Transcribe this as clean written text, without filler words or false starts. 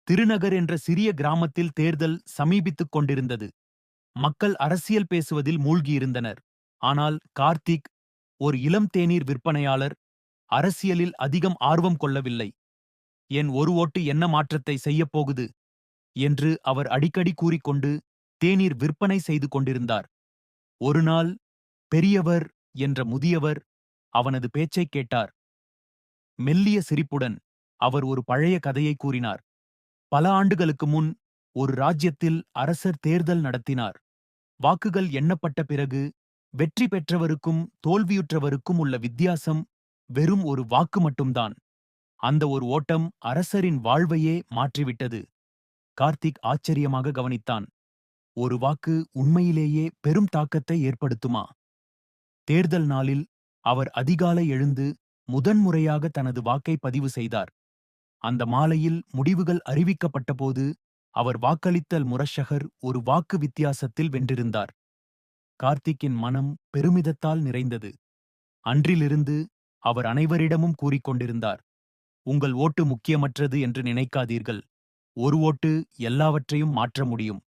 திருநகர் என்ற சிறிய கிராமத்தில் தேர்தல் சமீபித்துக் கொண்டிருந்தது. மக்கள் அரசியல் பேசுவதில் மூழ்கியிருந்தனர். ஆனால் கார்த்திக், ஒரு இளம் தேநீர் விற்பனையாளர், அரசியலில் அதிகம் ஆர்வம் கொள்ளவில்லை. என் ஒரு ஓட்டு என்ன மாற்றத்தை செய்யப் போகுது என்று அவர் அடிக்கடி கூறிக்கொண்டு தேநீர் விற்பனை செய்து கொண்டிருந்தார். ஒருநாள் பெரியவர் என்ற முதியவர் அவனது பேச்சைக் கேட்டார். மெல்லிய சிரிப்புடன் அவர் ஒரு பழைய கதையை கூறினார். பல ஆண்டுகளுக்கு முன் ஒரு ராஜ்யத்தில் அரசர் தேர்தல் நடத்தினார். வாக்குகள் எண்ணப்பட்ட பிறகு வெற்றி பெற்றவருக்கும் தோல்வியுற்றவருக்கும் உள்ள வித்தியாசம் வெறும் ஒரு வாக்கு மட்டும்தான். அந்த ஒரு ஓட்டம் அரசரின் வாழ்வையே மாற்றிவிட்டது. கார்த்திக் ஆச்சரியமாக கவனித்தான். ஒரு வாக்கு உண்மையிலேயே பெரும் தாக்கத்தை ஏற்படுத்துமா? தேர்தல் நாளில் அவர் அதிகாலை எழுந்து முதன்முறையாக தனது வாக்கை பதிவு செய்தார். அந்த மாலையில் முடிவுகள் அறிவிக்கப்பட்டபோது அவர் வாக்களித்தல் முரஷகர் ஒரு வாக்கு வித்தியாசத்தில் வென்றிருந்தார். கார்த்திக்கின் மனம் பெருமிதத்தால் நிறைந்தது. அன்றிலிருந்து அவர் அனைவரிடமும் கூறிக்கொண்டிருந்தார், உங்கள் ஓட்டு முக்கியமற்றது என்று நினைக்காதீர்கள். ஒரு ஓட்டு எல்லாவற்றையும் மாற்ற முடியும்.